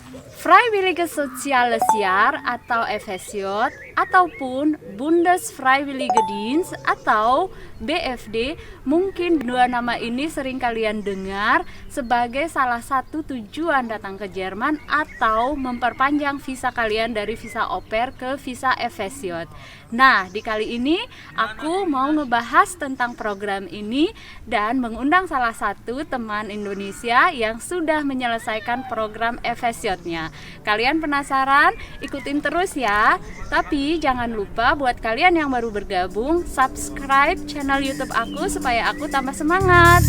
Freiwillige Soziales Jahr atau FSJ ataupun Bundesfreiwilligedienst atau BFD, mungkin dua nama ini sering kalian dengar sebagai salah satu tujuan datang ke Jerman atau memperpanjang visa kalian dari visa au pair ke visa FSJ. Nah, di kali ini aku mau ngebahas tentang program ini dan mengundang salah satu teman Indonesia yang sudah menyelesaikan program FSJ-nya. Kalian penasaran? Ikutin terus ya. Tapi jangan lupa buat kalian yang baru bergabung, subscribe channel YouTube aku supaya aku tambah semangat.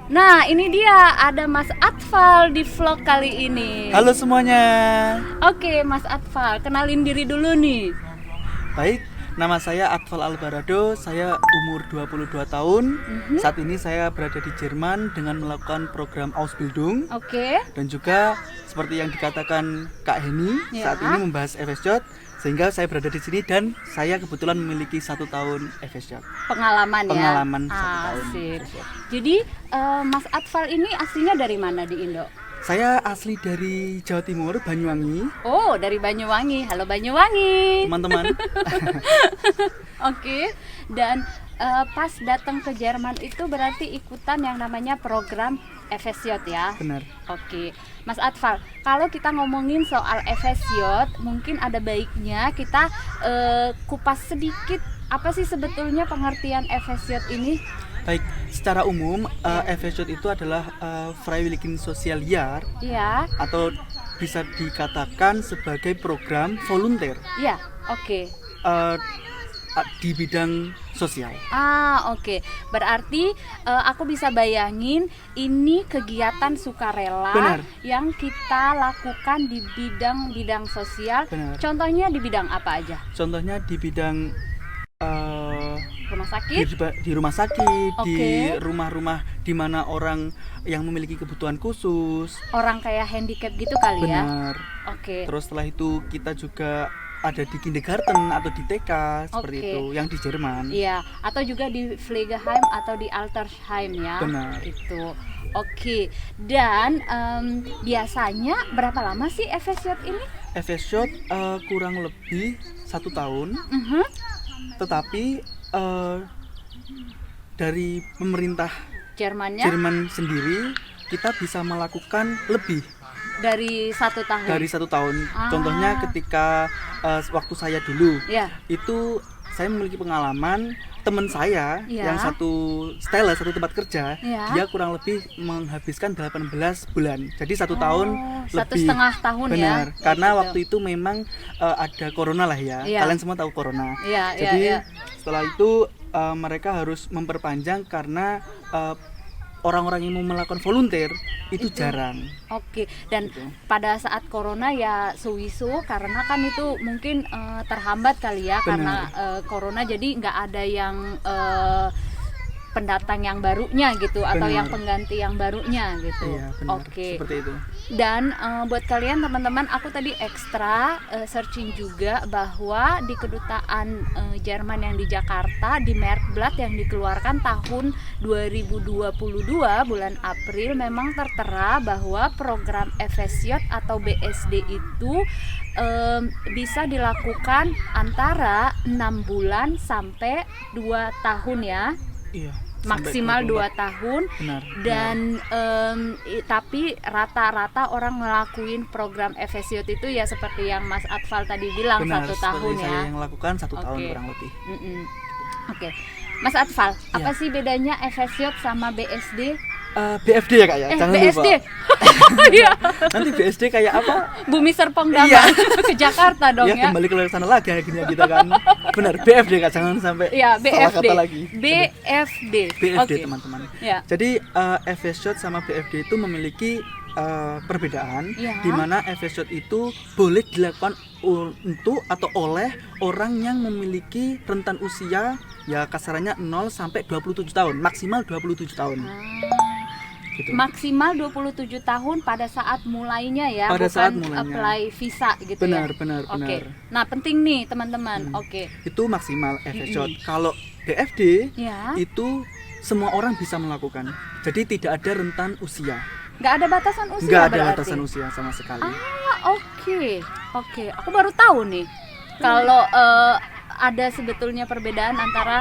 Nah, ini dia, ada Mas Atfal di vlog kali ini. Halo semuanya. Oke, Mas Atfal, kenalin diri dulu nih. Baik, nama saya Atfal Albarado. Saya umur 22 tahun. Saat ini saya berada di Jerman dengan melakukan program Ausbildung. Oke. Dan juga seperti yang dikatakan Kak Heni, Ya. saat ini membahas FSJ, sehingga saya berada di sini dan saya kebetulan memiliki 1 tahun FSJ. Pengalaman ya? Pengalaman 1 tahun Asik. FSJ. Jadi, Mas Atfal ini aslinya dari mana di Indo? Saya asli dari Jawa Timur, Banyuwangi. Oh, dari Banyuwangi. Halo Banyuwangi. Teman-teman. Oke. Dan pas datang ke Jerman itu berarti ikutan yang namanya program FSJ ya? Benar. Oke, Mas Atfal, kalau kita ngomongin soal FSJ, mungkin ada baiknya kita kupas sedikit apa sih sebetulnya pengertian FSJ ini? Baik, secara umum FSJ itu adalah Freiwilligen Sozial Jahr Iya, atau bisa dikatakan sebagai program volunteer iya, oke. di bidang sosial. Oke. Berarti aku bisa bayangin ini kegiatan sukarela Benar. yang kita lakukan di bidang sosial. Benar. Contohnya di bidang apa aja? Contohnya di bidang Rumah sakit? di rumah sakit, di Oke. rumah-rumah di mana orang yang memiliki kebutuhan khusus. Orang kayak handicap gitu kali ya? Benar. Oke. Terus setelah itu kita juga ada di kindergarten atau di TK seperti Oke. itu yang di Jerman. Iya, atau juga di Pflegeheim atau di Altersheim ya. Benar. Itu. Oke. Dan biasanya berapa lama sih FSJ ini? FSJ kurang lebih 1 tahun. Tetapi dari pemerintah Jermannya Jerman sendiri kita bisa melakukan lebih dari 1 tahun. dari 1 tahun. Contohnya ketika waktu saya dulu Ya. itu saya memiliki pengalaman teman saya Ya. yang satu tempat kerja, Ya. dia kurang lebih menghabiskan 18 bulan. Jadi 1 tahun lebih. 1,5 tahun ya. Benar, karena Gitu. waktu itu memang ada corona lah ya. Iya. Kalian semua tahu corona. Iya, Jadi iya. setelah itu mereka harus memperpanjang karena orang-orang yang mau melakukan volunteer itu jarang. Oke, dan Gitu. pada saat corona ya suwisu karena kan itu mungkin terhambat kali ya. Benar. Karena corona jadi nggak ada yang pendatang yang barunya gitu atau Benar. yang pengganti yang barunya gitu. Iya, benar. Oke. Seperti itu. Dan buat kalian teman-teman, aku tadi ekstra searching juga bahwa di kedutaan Jerman yang di Jakarta, di Merkblatt yang dikeluarkan tahun 2022 bulan April, memang tertera bahwa program FSJ atau BSD itu bisa dilakukan antara 6 bulan sampai 2 tahun ya. Iya. Maksimal 2 tahun. Benar. Dan tapi rata-rata orang ngelakuin program FSJ itu ya seperti yang Mas Atfal tadi bilang, Benar, 1 seperti tahun saya ya. yang lakukan 1 tahun Oke. kurang lebih. Oke, Mas Atfal, apa Iya. sih bedanya FSJ sama BSD? BFD ya Kak ya? Jangan BSD. lupa. Iya, Nanti BSD kayak apa? Bumi Serpong Damai Iya. ke Jakarta dong Ya ya. kembali ke sana lagi akhirnya kita kan. Benar, BFD Kak, jangan sampai Iya, salah BFD. kata lagi. BFD. BFD Oke. teman-teman. Ya. Jadi FSJ sama BFD itu memiliki perbedaan, Iya. di mana FSJ itu boleh dilakukan untuk atau oleh orang yang memiliki rentan usia ya kasarannya 0 sampai 27 tahun, maksimal 27 tahun. gitu. Maksimal 27 tahun pada saat mulainya ya, Pada bukan saat mulainya. apply visa gitu Benar, ya. benar, Oke. benar. Nah, penting nih teman-teman. Oke. Itu maksimal FSJ. Kalau BFD Ya. itu semua orang bisa melakukan. Jadi tidak ada rentan usia. Nggak ada batasan usia Nggak ada berarti? batasan usia sama sekali. Oke. Aku baru tahu nih kalau ada sebetulnya perbedaan antara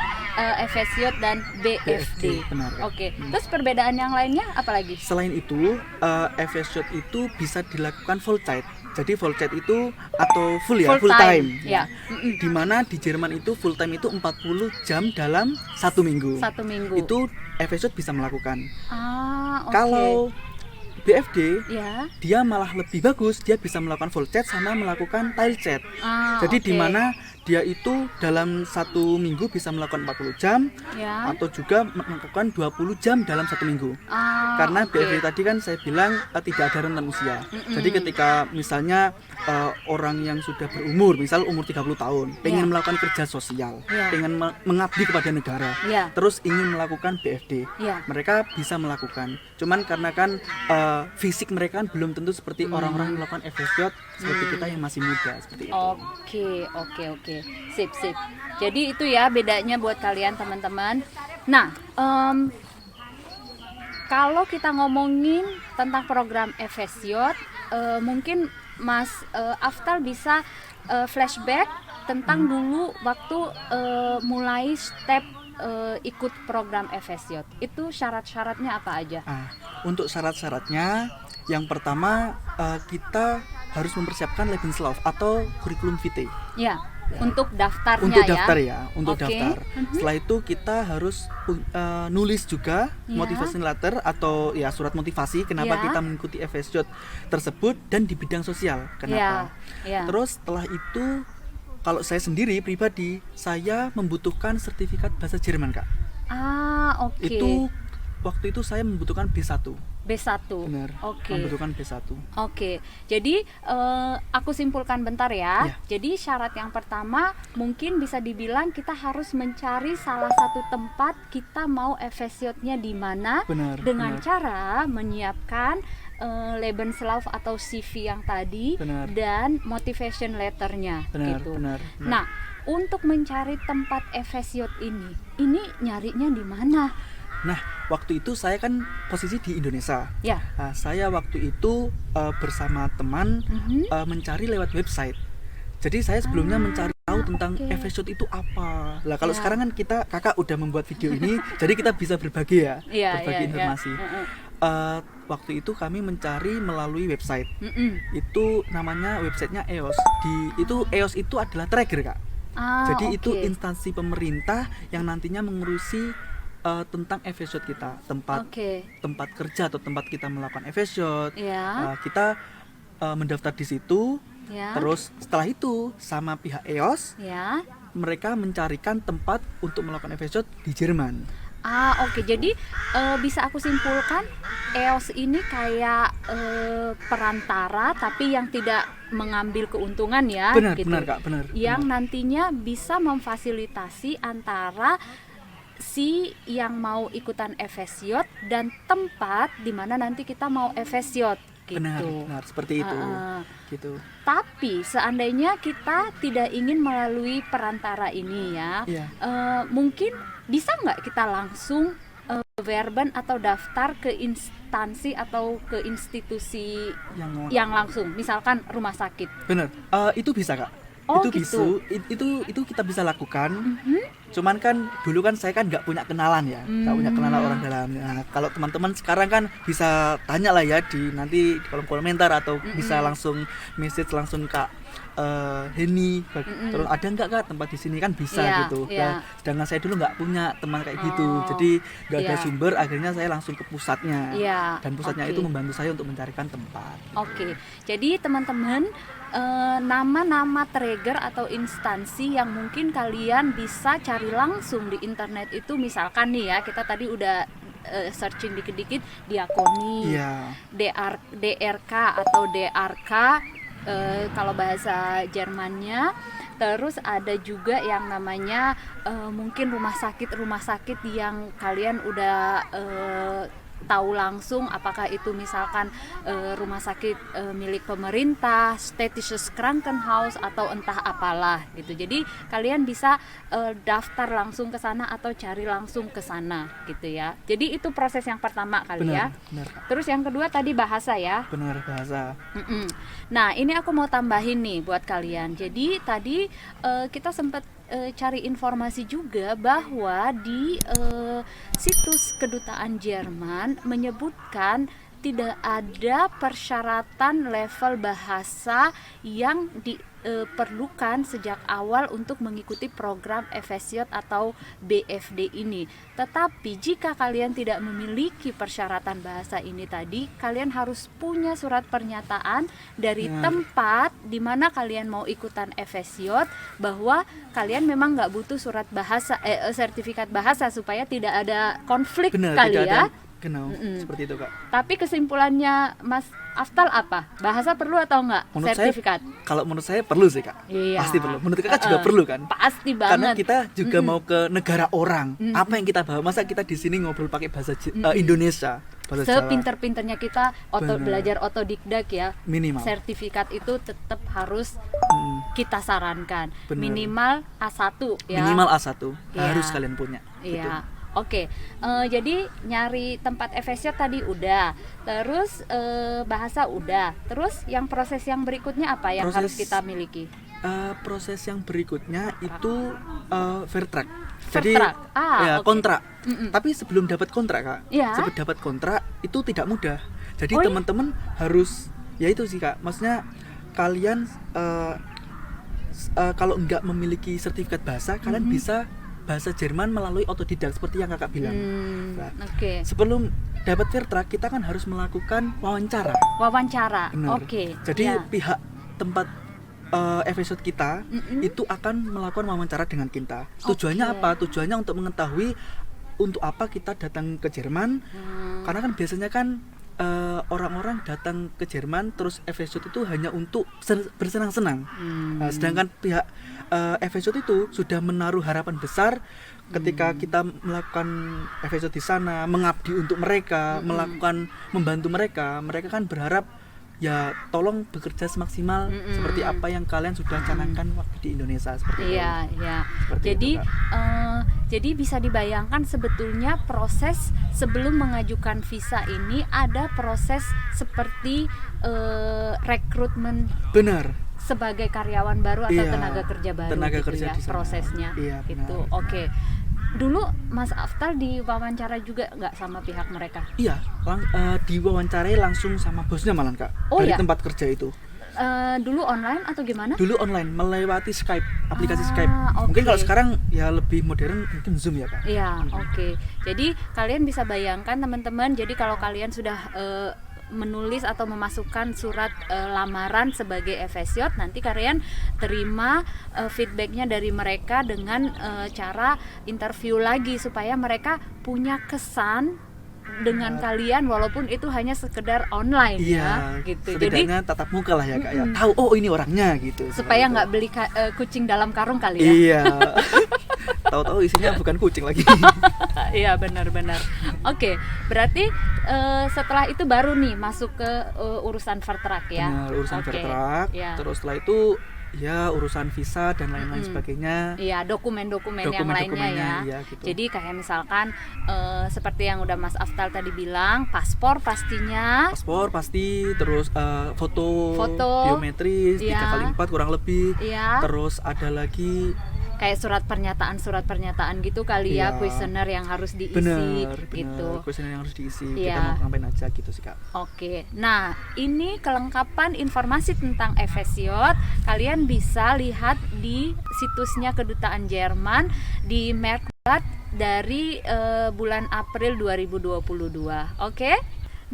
FSJ dan BFD. Benar, ya. Oke. Terus perbedaan yang lainnya apa lagi? Selain itu, FSJ itu bisa dilakukan full time. Jadi full time itu atau full time. Ya. Dimana di Jerman itu full time itu 40 jam dalam 1 minggu. 1 minggu. Itu FSJ bisa melakukan. Oke. Kalau BFD, ya. dia malah lebih bagus, dia bisa melakukan full chat sama melakukan tile chat. Jadi oke. di mana dia itu dalam 1 minggu bisa melakukan 40 jam Ya. atau juga melakukan 20 jam dalam 1 minggu. Karena oke. BFD tadi kan saya bilang tidak ada rentan usia. Jadi ketika misalnya orang yang sudah berumur, misal umur 30 tahun, pengen melakukan kerja sosial, Ya. pengen mengabdi kepada negara, Ya. terus ingin melakukan BFD, Ya. mereka bisa melakukan. Cuman karena kan fisik mereka kan belum tentu seperti orang-orang yang melakukan FSJ seperti kita yang masih muda seperti itu. Oke. Sip. Jadi itu ya bedanya buat kalian teman-teman. Nah, kalau kita ngomongin tentang program FSJ, mungkin Mas Aftal bisa flashback tentang dulu waktu mulai step ikut program FSJ. Itu syarat-syaratnya apa aja? Untuk syarat-syaratnya, yang pertama kita harus mempersiapkan Lebenslauf atau kurikulum vitae. Ya, untuk daftarnya Untuk ya. daftar ya, untuk Oke. daftar. Setelah itu kita harus nulis juga Ya. motivation letter atau ya surat motivasi kenapa Ya. kita mengikuti FSJ tersebut dan di bidang sosial. Kenapa? Ya. Terus setelah itu kalau saya sendiri pribadi, saya membutuhkan sertifikat bahasa Jerman, Kak. Oke. Itu waktu itu saya membutuhkan B1. B1. Benar. Oke. Membutuhkan B1. Oke. Jadi aku simpulkan bentar ya. Ya. Jadi syarat yang pertama mungkin bisa dibilang kita harus mencari salah satu tempat kita mau FSJ-nya di mana Benar, dengan benar. cara menyiapkan Lebenslauf atau CV yang tadi Benar. dan motivation letternya Benar, gitu. benar. Nah, untuk mencari tempat FSJ ini nyarinya di mana? Nah, waktu itu saya kan posisi di Indonesia. Ya. Saya waktu itu bersama teman mencari lewat website. Jadi saya sebelumnya mencari tahu tentang oke. FSJ itu apa. Lah kalau Ya. sekarang kan kakak udah membuat video ini, jadi kita bisa berbagi ya, Iya, berbagi iya, informasi. iya. Waktu itu kami mencari melalui website. Mm-mm. Itu namanya websitenya EOS. Itu EOS itu adalah tracker, Kak. Jadi itu oke. instansi pemerintah yang nantinya mengurusi tentang FSJ kita, tempat kerja atau tempat kita melakukan FSJ. Ya. Kita mendaftar di situ. Ya. Terus setelah itu sama pihak EOS Ya. mereka mencarikan tempat untuk melakukan FSJ di Jerman. Oke. Jadi bisa aku simpulkan EOS ini kayak perantara tapi yang tidak mengambil keuntungan ya. Benar, gitu. benar, Kak, benar. Yang benar. nantinya bisa memfasilitasi antara si yang mau ikutan FSJ dan tempat di mana nanti kita mau FSJ gitu. Benar, seperti itu. Gitu. Tapi seandainya kita tidak ingin melalui perantara ini ya, Iya. mungkin bisa nggak kita langsung verban atau daftar ke instansi atau ke institusi yang langsung, misalkan rumah sakit. Benar. Itu bisa, Kak. Oh, itu gitu. itu kita bisa lakukan. Cuman kan dulu kan saya kan nggak punya kenalan ya, nggak punya kenalan orang dalam. Nah, kalau teman-teman sekarang kan bisa tanya lah ya nanti di kolom komentar atau bisa langsung message langsung Kak Heni, terus ada nggak Kak tempat di sini kan bisa Iya, gitu. iya. Nah, sedangkan saya dulu nggak punya teman kayak gitu, jadi nggak ada iya. sumber. Akhirnya saya langsung ke pusatnya. Iya, Dan pusatnya oke. itu membantu saya untuk mencarikan tempat. Oke, jadi teman-teman nama-nama trigger atau instansi yang mungkin kalian bisa cari langsung di internet itu misalkan nih ya, kita tadi udah searching dikit-dikit Diakoni, Iya. DRK atau DRK kalau bahasa Jermannya. Terus ada juga yang namanya mungkin rumah sakit yang kalian udah tahu langsung apakah itu misalkan rumah sakit milik pemerintah, Städtisches Krankenhaus atau entah apalah gitu. Jadi kalian bisa daftar langsung ke sana atau cari langsung ke sana gitu ya. Jadi itu proses yang pertama kali ya. Benar. Terus yang kedua tadi bahasa ya. Benar, bahasa. Nah, ini aku mau tambahin nih buat kalian. Jadi tadi kita sempat cari informasi juga bahwa di situs kedutaan Jerman menyebutkan tidak ada persyaratan level bahasa yang diperlukan sejak awal untuk mengikuti program Efesiot atau BFD ini. Tetapi jika kalian tidak memiliki persyaratan bahasa ini tadi, kalian harus punya surat pernyataan dari tempat di mana kalian mau ikutan Efesiot bahwa kalian memang nggak butuh surat bahasa, sertifikat bahasa supaya tidak ada konflik. Benar, kali tidak ya. ada. Genau, seperti itu Kak. Tapi kesimpulannya Mas Aftal apa? Bahasa perlu atau enggak? Sertifikat? Kalau menurut saya perlu sih Kak. Iya. Pasti perlu. Menurut Kakak juga perlu kan? Pasti Karena banget. kita juga mau ke negara orang. Apa yang kita bawa? Masa kita di sini ngobrol pakai bahasa Indonesia? Bahasa Jawa? Sepinter-pinternya kita belajar otodidak ya. Minimal. Sertifikat itu tetap harus kita sarankan. Bener. Minimal A1 ya. Minimal A1 Iya. harus kalian punya. Iya. Oke, jadi nyari tempat Efesiot tadi udah, terus bahasa udah, terus yang proses yang berikutnya apa yang harus kita miliki? Proses yang berikutnya itu Vertrag. Jadi ya, okay. kontrak. Tapi sebelum dapat kontrak Kak, sebelum dapat kontrak itu tidak mudah. Jadi teman-teman harus, ya itu sih Kak, maksudnya kalian kalau nggak memiliki sertifikat bahasa, kalian bisa bahasa Jerman melalui otodidak seperti yang Kakak bilang. Nah, sebelum dapat Vertrag kita kan harus melakukan wawancara. Oke. Jadi pihak tempat Efesiot kita itu akan melakukan wawancara dengan kita. Tujuannya apa? Tujuannya untuk mengetahui untuk apa kita datang ke Jerman. Karena kan biasanya kan orang-orang datang ke Jerman terus Efesiot itu hanya untuk bersenang-senang. Nah, sedangkan pihak Efesiot itu sudah menaruh harapan besar ketika kita melakukan Efesiot di sana, mengabdi untuk mereka, membantu mereka. Mereka kan berharap ya tolong bekerja semaksimal seperti apa yang kalian sudah canangkan waktu di Indonesia seperti itu. Iya. Seperti Jadi bisa dibayangkan sebetulnya proses sebelum mengajukan visa ini ada proses seperti rekrutmen. Benar. Sebagai karyawan baru atau tenaga kerja baru kerja ya, prosesnya gitu. Oke. Dulu Mas Aftal diwawancara juga nggak sama pihak mereka? Iya, diwawancarai langsung sama bosnya malah Kak. Dari tempat kerja itu. Dulu online atau gimana? Dulu online melewati Skype, aplikasi Skype. Mungkin kalau sekarang ya lebih modern mungkin Zoom ya Kak. Iya, oke. Jadi kalian bisa bayangkan teman-teman, jadi kalau kalian sudah menulis atau memasukkan surat lamaran sebagai Efesiot, nanti kalian terima feedbacknya dari mereka dengan cara interview lagi supaya mereka punya kesan dengan kalian walaupun itu hanya sekedar online ya gitu. Jadi tatap muka lah ya Kak ya. Tahu ini orangnya gitu. Supaya nggak beli kucing dalam karung kali ya. Iya. Tahu-tahu isinya bukan kucing lagi. Iya benar-benar. Oke, berarti setelah itu baru nih masuk ke urusan Vertrag ya. Benar, urusan Vertrag. Terus setelah itu ya urusan visa dan lain-lain sebagainya. Iya, dokumen-dokumen yang lainnya ya. Iya, gitu. Jadi kayak misalkan seperti yang udah Mas Aftal tadi bilang, paspor pastinya. Paspor pasti, terus foto biometris 3x4 kurang lebih. Iya. Terus ada lagi kayak surat pernyataan gitu kali ya, kuesioner yang harus diisi. Bener, gitu. Kuesioner yang harus diisi. Kita mau ngapain aja gitu sih Kak. Oke. Nah, ini kelengkapan informasi tentang Efesiot kalian bisa lihat di situsnya Kedutaan Jerman di Merkblatt dari bulan April 2022. Oke?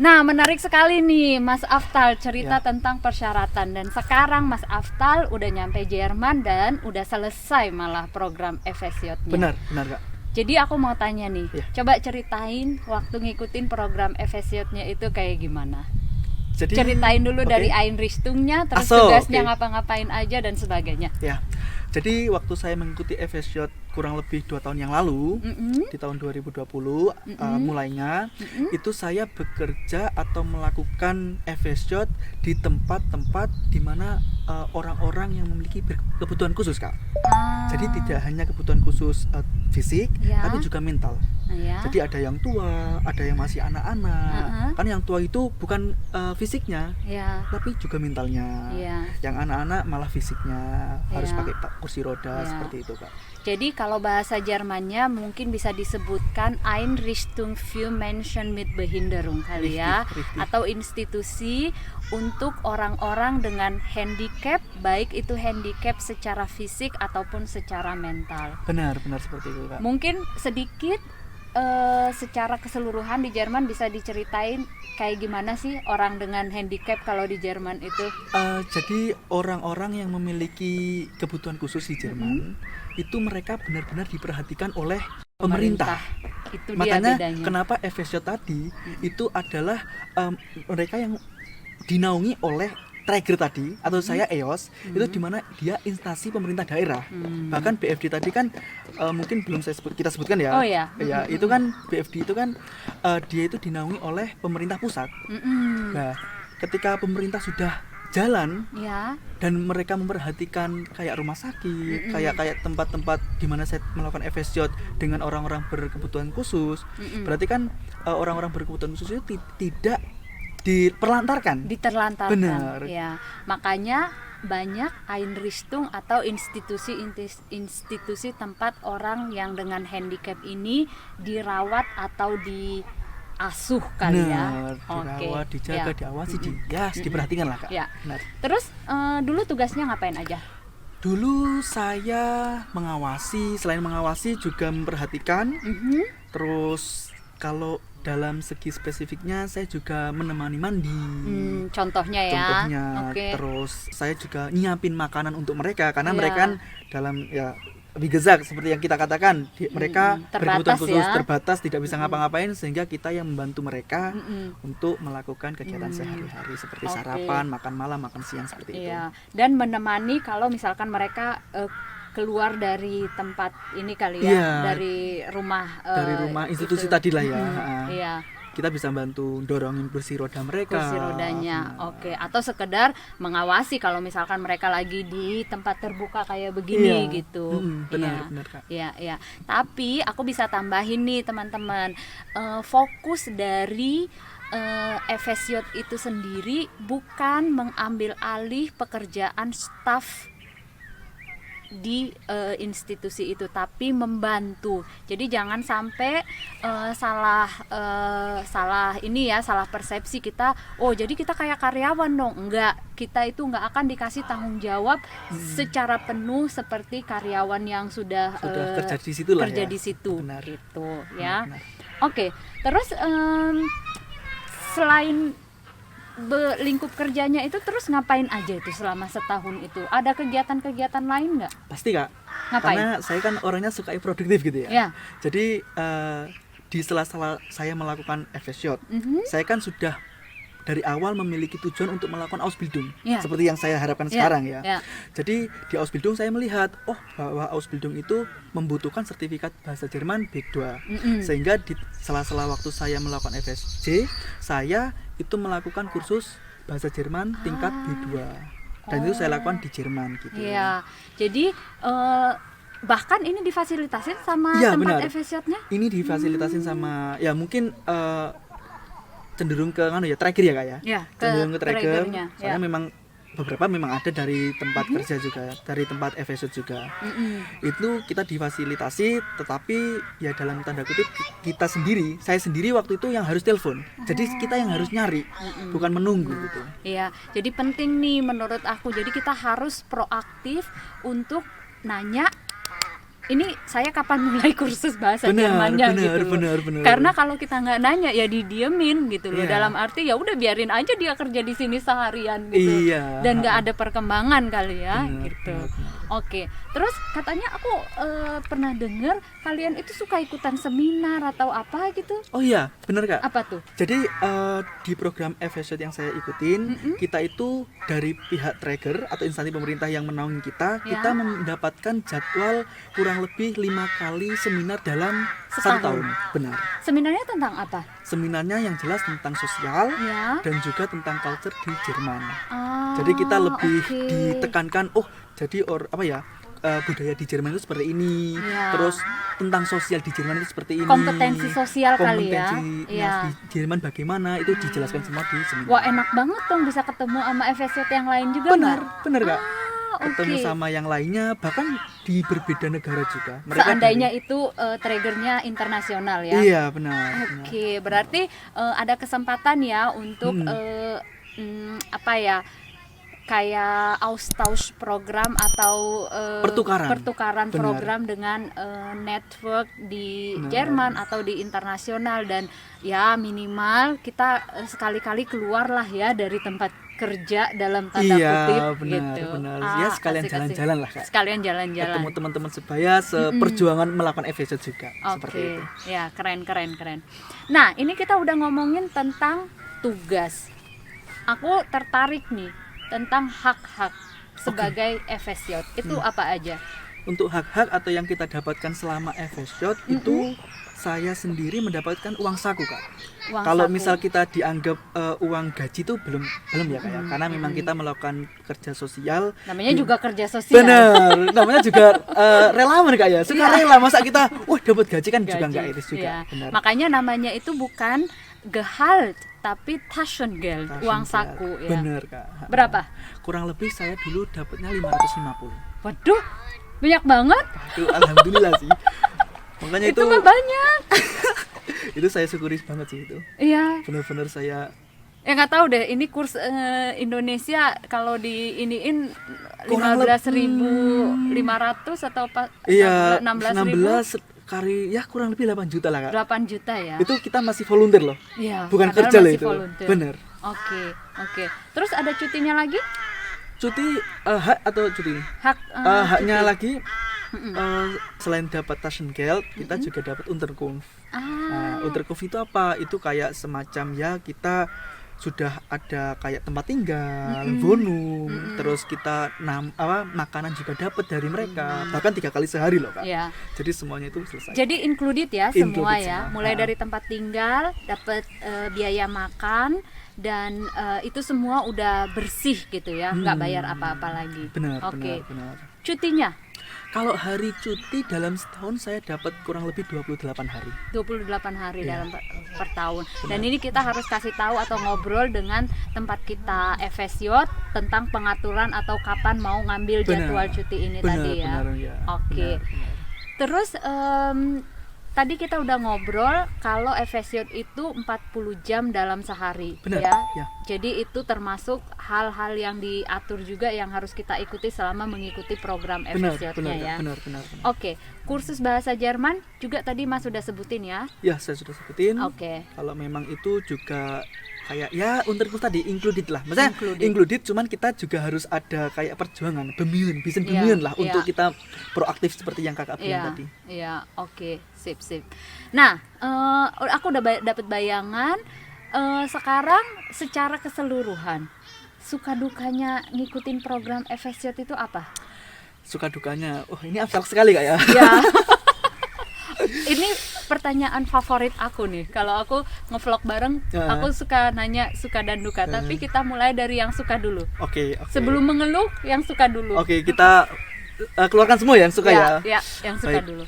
Nah, menarik sekali nih Mas Aftal cerita tentang persyaratan, dan sekarang Mas Aftal udah nyampe Jerman dan udah selesai malah program Efesiotnya. Benar Kak. Jadi aku mau tanya nih, coba ceritain waktu ngikutin program Efesiotnya itu kayak gimana? Ceritain dulu dari Einrichtungnya, terus tugasnya ngapa-ngapain aja dan sebagainya. Ya. Jadi waktu saya mengikuti Efesiot kurang lebih 2 tahun yang lalu, di tahun 2020 mulainya, itu saya bekerja atau melakukan FSJ di tempat-tempat di mana orang-orang yang memiliki kebutuhan khusus, Kak. Jadi tidak hanya kebutuhan khusus fisik, tapi juga mental. Jadi ada yang tua, ada yang masih anak-anak. Kan yang tua itu bukan fisiknya, tapi juga mentalnya. Yang anak-anak malah fisiknya harus pakai kursi roda seperti itu, Kak. Jadi kalau bahasa Jermannya mungkin bisa disebutkan Einrichtung für Menschen mit Behinderung kali ya, atau institusi untuk orang-orang dengan handicap, baik itu handicap secara fisik ataupun secara mental. Benar seperti itu, Kak. Mungkin sedikit secara keseluruhan di Jerman bisa diceritain kayak gimana sih orang dengan handicap kalau di Jerman itu? Jadi orang-orang yang memiliki kebutuhan khusus di Jerman itu mereka benar-benar diperhatikan oleh pemerintah. Itu makanya dia bedanya. Kenapa FSJ tadi itu adalah mereka yang dinaungi oleh Traeger tadi atau saya EOS itu dimana dia instansi pemerintah daerah. Bahkan BFD tadi kan mungkin belum kita sebutkan ya. Oh ya. Ya itu kan BFD itu kan dia itu dinaungi oleh pemerintah pusat. Nah, ketika pemerintah sudah jalan dan mereka memperhatikan kayak rumah sakit, kayak tempat-tempat di mana saya melakukan FSJ dengan orang-orang berkebutuhan khusus, berarti kan orang-orang berkebutuhan khusus itu tidak diterlantarkan. Benar. Ya, makanya banyak Einrichtung atau institusi tempat orang yang dengan handicap ini dirawat atau diasuh kali ya. Dirawat, dijaga, diawasi, diperhatikan lah, Kak. Ya. Benar. Terus dulu tugasnya ngapain aja? Dulu saya mengawasi, selain mengawasi juga memperhatikan. Terus kalau dalam segi spesifiknya saya juga menemani mandi. Contohnya ya. Terus saya juga nyiapin makanan untuk mereka karena mereka kan dalam wie gesagt seperti yang kita katakan mereka berkebutuhan khusus terbatas, tidak bisa ngapa-ngapain, sehingga kita yang membantu mereka untuk melakukan kegiatan sehari-hari seperti sarapan, makan malam, makan siang seperti itu. Dan menemani kalau misalkan mereka keluar dari tempat ini kali ya, dari rumah institusi tadi lah ya. Kita bisa bantu dorongin kursi roda mereka. Kursi rodanya, atau sekedar mengawasi kalau misalkan mereka lagi di tempat terbuka kayak begini gitu. Benar Kak. Iya. Tapi aku bisa tambahin nih teman-teman, fokus dari FSJ itu sendiri bukan mengambil alih pekerjaan staf di institusi itu, tapi membantu. Jadi jangan sampai salah persepsi kita. Oh, jadi kita kayak karyawan dong. Enggak, kita itu enggak akan dikasih tanggung jawab secara penuh seperti karyawan yang sudah kerja di situ lah. Kerja di situ. Benar. Gitu ya. Oke. Terus selain lingkup kerjanya itu terus ngapain aja itu selama setahun itu? Ada kegiatan-kegiatan lain nggak? Pasti, Kak. Ngapain? Karena saya kan orangnya suka produktif gitu ya. Jadi di sela-sela saya melakukan FSJ, saya kan sudah dari awal memiliki tujuan untuk melakukan Ausbildung, seperti yang saya harapkan sekarang ya. Jadi di Ausbildung saya melihat bahwa Ausbildung itu membutuhkan sertifikat bahasa Jerman B2. Sehingga di sela-sela waktu saya melakukan FSJ, saya itu melakukan kursus bahasa Jerman tingkat B2. Dan itu saya lakukan di Jerman gitu. Iya. Jadi bahkan ini difasilitasin sama tempat FSJ-nya? Ini difasilitasin sama mungkin cenderung ke Traeger ya, Kak ya. Cenderung ke Traeger. Soalnya memang beberapa memang ada dari tempat kerja juga, dari tempat FSJ juga. Itu kita difasilitasi, tetapi ya dalam tanda kutip saya sendiri waktu itu yang harus telepon. Jadi kita yang harus nyari, bukan menunggu gitu. Iya, jadi penting nih menurut aku. Jadi kita harus proaktif untuk nanya, ini saya kapan mulai kursus bahasa Jermannya gitu. Benar. Karena kalau kita nggak nanya ya didiemin gitu loh. Dalam arti ya udah biarin aja dia kerja di sini seharian gitu. Dan nggak ada perkembangan kali ya gitu. Oke, terus katanya aku pernah dengar kalian itu suka ikutan seminar atau apa gitu? Oh iya, bener Kak. Apa tuh? Jadi di program FSJ yang saya ikutin, kita itu dari pihak tracker atau instansi pemerintah yang menaungi kita, Ya. kita mendapatkan jadwal kurang lebih 5 kali seminar dalam Setahun. 1 tahun. Benar. Seminarnya tentang apa? Seminarnya yang jelas tentang sosial Ya. dan juga tentang culture di Jerman. Ah, Jadi kita lebih oke. ditekankan, jadi budaya di Jerman itu seperti ini. Ya. Terus tentang sosial di Jerman itu seperti ini. Kompetensi sosial kali ya. Kompetensinya Iya. di Jerman bagaimana itu dijelaskan semua di seminar. Wah, enak banget dong bisa ketemu sama FSJ yang lain juga, Benar, Mbak? benar Kak. Ah, Ketemu oke. sama yang lainnya, bahkan di berbeda negara juga. Seandainya itu triggernya internasional ya. Iya, benar. benar. Oke, berarti ada kesempatan ya untuk apa ya? Kayak austausch program atau pertukaran Benar. program dengan network di Benar. Jerman atau di internasional, dan ya minimal kita sekali-kali keluar lah ya dari tempat kerja dalam tanda Iya, kutip benar, gitu. benar. Ya, sekalian asik-asik. jalan-jalan lah, Kak. Sekalian jalan-jalan. Ketemu teman-teman sebaya seperjuangan melakukan FSJ juga seperti Oke, itu. ya keren. Nah, ini kita udah ngomongin tentang tugas. Aku tertarik nih tentang hak-hak sebagai FSJ. Itu apa aja? Untuk hak-hak atau yang kita dapatkan selama FSJ itu saya sendiri mendapatkan uang saku Kak. Uang Kalau saku. misal kita dianggap uang gaji itu belum ya Kak ya. Karena memang kita melakukan kerja sosial. Namanya juga kerja sosial. Benar, namanya juga relawan Kak ya. Suka rela, masa kita dapat gaji kan juga Gaji. enggak itu juga. Iya. Benar. Makanya namanya itu bukan Gehalt tapi Taschengeld, uang Taschengeld. saku ya. Benar Kak. Berapa? Kurang lebih saya dulu dapatnya 550. Waduh, banyak banget. Itu alhamdulillah sih. Makanya Itu mah banyak. itu saya syukuri banget sih itu. Iya. Benar-benar saya Ya nggak tahu deh, ini kurs Indonesia kalau di iniin Kurang 15.500 atau iya 16.000? 16 kali ya kurang lebih 8 juta lah Kak. 8 juta ya. Itu kita masih volunteer loh. Iya, Bukan padahal kerja loh masih itu. volunteer. Bener. Oke. Terus ada cutinya lagi? Cuti hak atau cuti ini? Hak Haknya cuti. lagi selain dapat Taschengeld, kita juga dapat Unterkunft. Nah, Unterkunft itu apa? Itu kayak semacam ya kita sudah ada kayak tempat tinggal, bonum, terus kita makanan juga dapat dari mereka, bahkan 3 kali sehari loh Kak. Iya. Jadi semuanya itu selesai. Jadi included ya semua Included ya, semua. mulai dari tempat tinggal, dapat biaya makan, dan itu semua udah bersih gitu ya, nggak bayar apa-apa lagi. Benar, Oke. benar. Cutinya Kalau hari cuti dalam setahun saya dapat kurang lebih 28 hari. 28 hari Iya. dalam per tahun. Dan ini kita harus kasih tahu atau ngobrol dengan tempat kita FSJ tentang pengaturan atau kapan mau ngambil jadwal cuti ini tadi ya. Benar, ya. Oke. Benar. Terus tadi kita udah ngobrol kalau FSJ itu 40 jam dalam sehari. Benar, ya. ya. Jadi itu termasuk hal-hal yang diatur juga yang harus kita ikuti selama mengikuti program FSJ-nya ya. Benar. Oke, kursus bahasa Jerman juga tadi Mas sudah sebutin ya. Ya, saya sudah sebutin. Oke. Kalau memang itu juga kayak ya Unterkunft tadi included lah. Maksudnya Included. included, cuman kita juga harus ada kayak perjuangan, bemühen, bisa Iya, bemühen lah iya. untuk kita proaktif seperti yang Kakak bilang tadi. Iya, oke, sip. Nah, aku udah dapat bayangan. Sekarang secara keseluruhan suka dukanya ngikutin program FSJ itu apa? Suka dukanya, ini abstrak sekali Kak ya. Ya. Ini pertanyaan favorit aku nih. Kalau aku ngevlog bareng, aku suka nanya suka dan duka. Tapi kita mulai dari yang suka dulu. Oke. Sebelum mengeluh, yang suka dulu. Oke, kita keluarkan semua yang suka ya. Ya, yang suka Baik. dulu.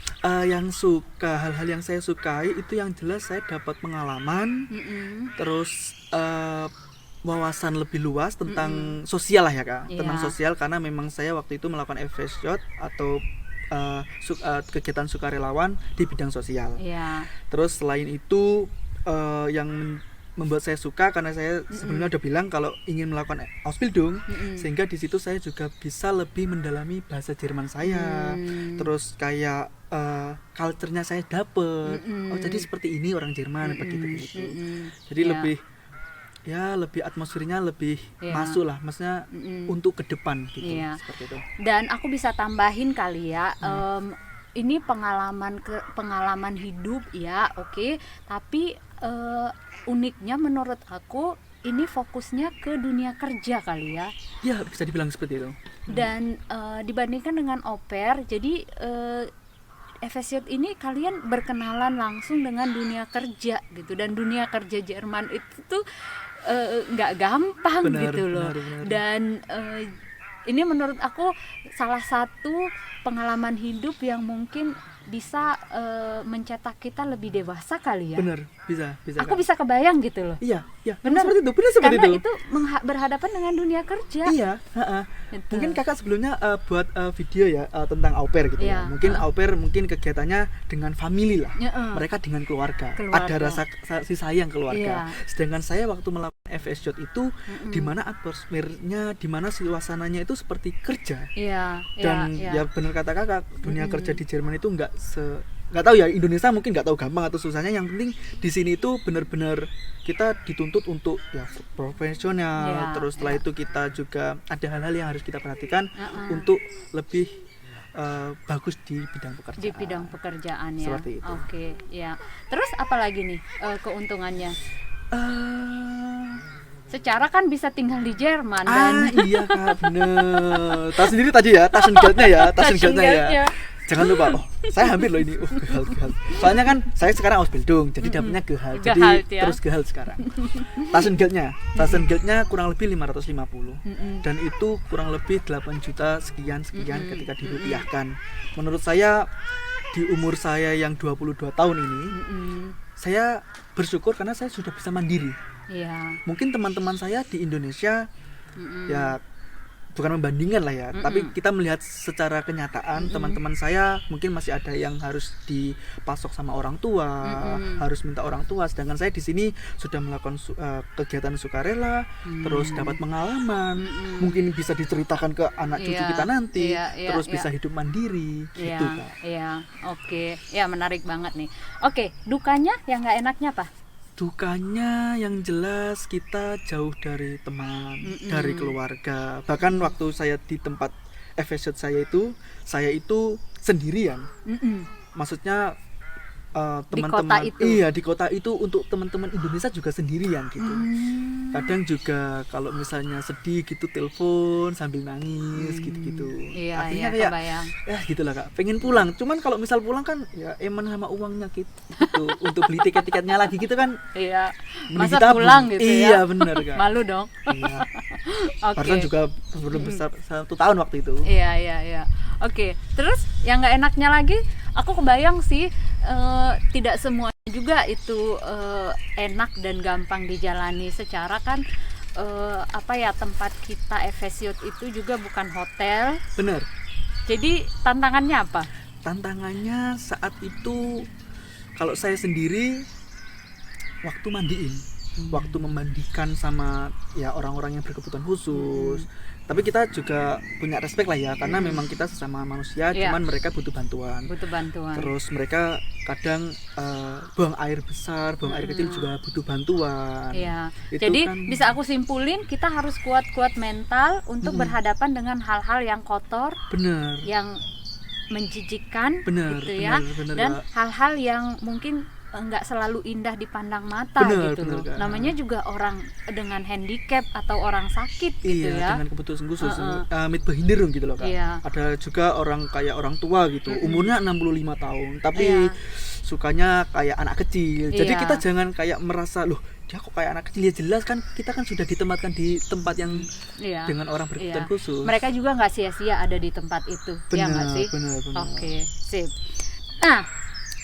Yang suka, hal-hal yang saya sukai itu yang jelas saya dapat pengalaman, terus wawasan lebih luas tentang sosial lah ya Kak, Iya. tentang sosial, karena memang saya waktu itu melakukan FSJ atau kegiatan sukarelawan di bidang sosial. Iya. Terus selain itu yang membuat saya suka karena saya sebelumnya udah bilang kalau ingin melakukan Ausbildung, sehingga di situ saya juga bisa lebih mendalami bahasa Jerman saya. Terus kayak culture-nya saya dapet. Oh, jadi seperti ini orang Jerman begitu. Jadi Ya. lebih ya lebih atmosfernya lebih Iya. masuk lah, maksudnya untuk ke depan gitu, Iya. seperti itu. Dan aku bisa tambahin kali ya, ini pengalaman hidup ya, oke. Tapi uniknya menurut aku ini fokusnya ke dunia kerja kali ya. Ya bisa dibilang seperti itu. Dan dibandingkan dengan au pair, jadi Efesiot ini kalian berkenalan langsung dengan dunia kerja gitu, dan dunia kerja Jerman itu tuh nggak gampang gitu loh. benar. Dan ini menurut aku salah satu pengalaman hidup yang mungkin bisa mencetak kita lebih dewasa kali ya. Benar, bisa Aku Kak. bisa kebayang gitu loh. Iya, Benar. seperti itu, Karena itu berhadapan dengan dunia kerja. Iya, heeh. Gitu. Mungkin kakak sebelumnya buat video ya tentang au pair gitu Iya, ya. Mungkin au pair mungkin kegiatannya dengan family lah. Heeh. Mereka dengan keluarga. Keluarga. Ada rasa kasih sayang keluarga. Iya. Sedangkan saya waktu melakukan FSJ itu di mana atmosfernya, di mana suasananya itu seperti kerja. Iya, Dan iya. ya benar kata kakak, dunia kerja di Jerman itu nggak tahu ya, Indonesia mungkin nggak tahu gampang atau susahnya. Yang penting di sini itu benar-benar kita dituntut untuk ya profesional. Iya, Terus setelah iya. itu kita juga ada hal-hal yang harus kita perhatikan untuk lebih bagus di bidang pekerjaan. Di bidang pekerjaan ya. Seperti itu. Oke, ya. Terus apa lagi nih keuntungannya? Secara kan bisa tinggal di Jerman dan Iya kak, bener. Tas sendiri tadi ya, Taschengeldnya ya, Taschengeldnya. Jangan lupa, saya hampir loh ini, Gehalt. Soalnya kan saya sekarang Ausbildung, jadi dapatnya Gehalt. Jadi Gehalt, ya. terus Gehalt sekarang. Taschengeldnya kurang lebih 550. Dan itu kurang lebih 8 juta sekian ketika dirupiahkan. Menurut saya di umur saya yang 22 tahun ini, saya bersyukur karena saya sudah bisa mandiri. Iya. Mungkin teman-teman saya di Indonesia ya bukan membandingkan lah ya, tapi kita melihat secara kenyataan teman-teman saya mungkin masih ada yang harus dipasok sama orang tua, harus minta orang tua, sedangkan saya di sini sudah melakukan kegiatan sukarela, terus dapat pengalaman, mungkin bisa diceritakan ke anak cucu Iya, kita nanti, iya, terus iya. bisa hidup mandiri gitu Kak. Iya, oke. Ya, menarik banget nih. Oke, dukanya yang nggak enaknya apa? Dukanya yang jelas kita jauh dari teman, dari keluarga. Bahkan waktu saya di tempat FSJ saya itu sendirian. Maksudnya teman-teman itu? iya di kota itu untuk teman-teman Indonesia juga sendirian gitu. Kadang juga kalau misalnya sedih gitu telepon sambil nangis gitu-gitu. Iya, Akhirnya iya, kayak kebayang. gitulah Kak, pengen pulang. Cuman kalau misal pulang kan ya eman sama uangnya gitu untuk beli tiket-tiketnya lagi gitu kan. Iya. Mending Masa ditabung. pulang gitu ya? Iya benar Kak. Malu dong. Iya. Oke. Barusan juga belum besar 1 tahun waktu itu. Iya. Oke, terus yang nggak enaknya lagi, aku kebayang sih tidak semuanya juga itu enak dan gampang dijalani. Secara kan tempat kita Efesiot itu juga bukan hotel. Bener. Jadi tantangannya apa? Tantangannya saat itu kalau saya sendiri waktu mandiin, waktu memandikan sama ya orang-orang yang berkebutuhan khusus. Tapi kita juga punya respect lah ya, karena memang kita sesama manusia, Iya. cuman mereka butuh bantuan. Butuh bantuan. Terus mereka kadang buang air besar, buang air kecil juga butuh bantuan. Iya. Itu Jadi kan- bisa aku simpulin, kita harus kuat-kuat mental untuk berhadapan dengan hal-hal yang kotor, Bener. yang menjijikkan Bener, gitu ya, bener, dan Kak. hal-hal yang mungkin nggak selalu indah dipandang mata Bener, gitu bener, loh. Kak. Namanya juga orang dengan handicap atau orang sakit gitu Iya, ya. dengan kebutuhan khusus, mit behinderung gitu loh Kak. Iya. Ada juga orang kayak orang tua gitu, umurnya 65 tahun, tapi Iya. sukanya kayak anak kecil. Jadi Iya. kita jangan kayak merasa, loh dia kok kayak anak kecil, ya jelas kan kita kan sudah ditempatkan di tempat yang Iya. dengan orang berkebutuhan Iya. khusus. Mereka juga nggak sia-sia ada di tempat itu, ya nggak sih? benar. Oke, sip. Nah,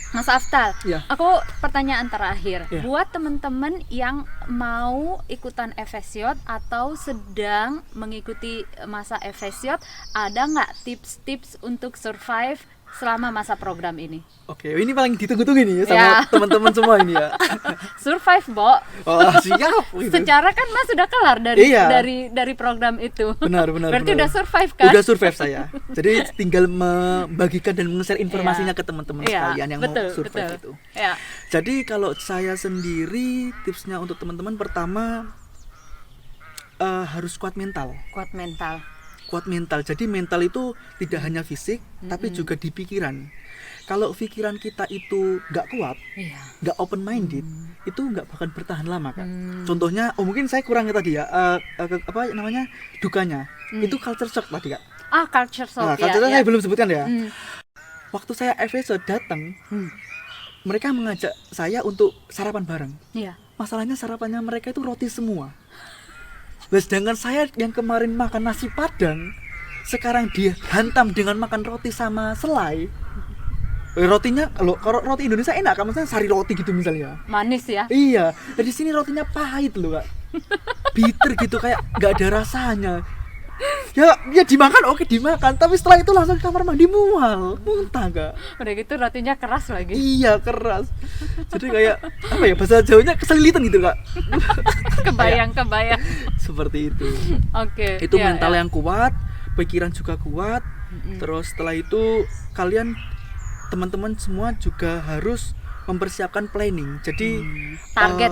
Mas Aftal, Iya. aku pertanyaan terakhir. Iya. Buat teman-teman yang mau ikutan Efesiot atau sedang mengikuti masa Efesiot, ada nggak tips-tips untuk survive selama masa program ini? Oke, ini paling ditunggu-tunggu nih ya sama Ya. teman-teman semua ini ya. Survive, Bo. Oh, siap gitu. Secara kan Mas sudah kelar dari Iya. dari program itu. Benar. Berarti benar. udah survive kan? Udah survive saya. Jadi tinggal membagikan dan nge-share informasinya Iya. ke teman-teman Iya, sekalian yang betul, mau survive betul. itu. Ya. Jadi kalau saya sendiri tipsnya untuk teman-teman, pertama harus kuat mental. Kuat mental. Kuat mental. Jadi mental itu tidak hanya fisik, tapi juga di pikiran. Kalau pikiran kita itu nggak kuat, Iya. nggak open minded, itu nggak bakal bertahan lama, Kak. Contohnya, mungkin saya kurang tadi ya, apa namanya, dukanya. Itu culture shock tadi, Kak. Culture shock. Nah, culture shock saya belum sebutkan ya. Waktu saya episode datang, mereka mengajak saya untuk sarapan bareng. Iya. Masalahnya sarapannya mereka itu roti semua. Nah, sedangkan saya yang kemarin makan nasi padang, sekarang dihantam dengan makan roti sama selai. Rotinya, kalau roti Indonesia enak kan, misalnya sari roti gitu misalnya. Manis ya. Iya, di sini rotinya pahit loh, Kak. Bitter gitu, kayak nggak ada rasanya. Ya dimakan, oke dimakan, tapi setelah itu langsung ke kamar mandi mual, muntah, Kak. Udah gitu rotinya keras lagi. Iya, keras. Jadi kayak apa ya, bahasa Jawanya kesulitan gitu, Kak. Kebayang. Seperti itu. Oke. Itu mental yang kuat, pikiran juga kuat. Terus setelah itu kalian teman-teman semua juga harus mempersiapkan planning. Jadi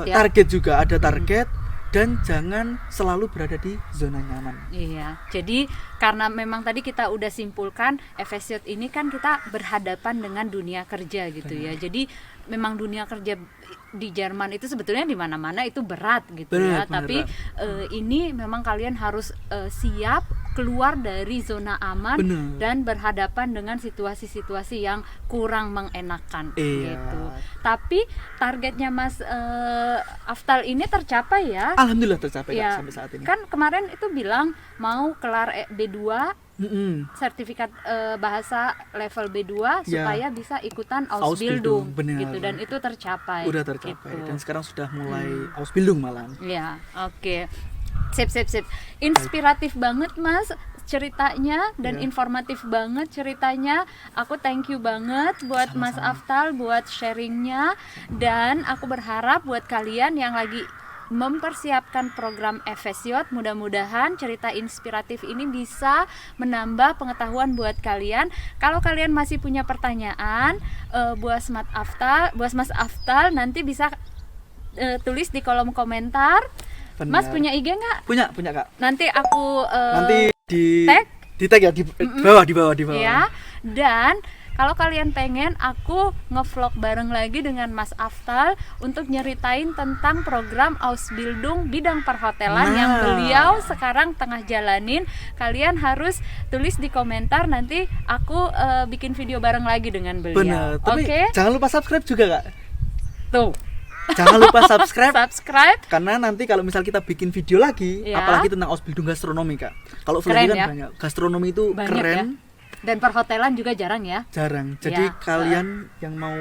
target juga ada target. Dan jangan selalu berada di zona nyaman. Iya, jadi karena memang tadi kita udah simpulkan Efesiot ini kan kita berhadapan dengan dunia kerja gitu ya. Jadi memang dunia kerja di Jerman itu sebetulnya di mana-mana itu berat gitu ya. Tapi ini memang kalian harus siap keluar dari zona aman dan berhadapan dengan situasi-situasi yang kurang mengenakan gitu. Tapi targetnya Mas Aftal ini tercapai ya? Alhamdulillah tercapai ya, sampai saat ini. Kan kemarin itu bilang mau kelar B2 sertifikat bahasa level B2 supaya bisa ikutan Ausbildung gitu, dan itu tercapai. Udah tercapai gitu. Dan sekarang sudah mulai Ausbildung malah. Ya, oke. Sip. Inspiratif banget Mas ceritanya dan informatif banget ceritanya. Aku thank you banget buat sama-sama Mas Aftal buat sharingnya, dan aku berharap buat kalian yang lagi mempersiapkan program Efesiot, mudah-mudahan cerita inspiratif ini bisa menambah pengetahuan buat kalian. Kalau kalian masih punya pertanyaan buat Mas Aftal nanti bisa tulis di kolom komentar. Benar. Mas punya IG nggak? Punya Kak. Nanti aku nanti di tag ya di bawah. Ya. Dan kalau kalian pengen aku ngevlog bareng lagi dengan Mas Aftal untuk nyeritain tentang program Ausbildung bidang perhotelan yang beliau sekarang tengah jalanin, kalian harus tulis di komentar, nanti aku bikin video bareng lagi dengan beliau. Benar. Tapi jangan lupa subscribe juga, Kak. Tuh. Jangan lupa subscribe. Karena nanti kalau misal kita bikin video lagi, apalagi tentang Ausbildung gastronomi, Kak. Kalau vlog kan banyak. Gastronomi itu banyak, keren. Ya? Dan perhotelan juga jarang ya. Jarang. Jadi kalian yang mau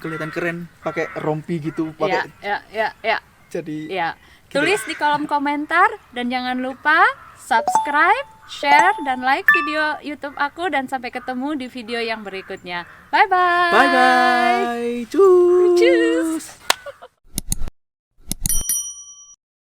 kelihatan keren pakai rompi gitu, pakai. Ya. Jadi tulis di kolom komentar, dan jangan lupa subscribe, share, dan like video YouTube aku, dan sampai ketemu di video yang berikutnya. Bye bye. Cus.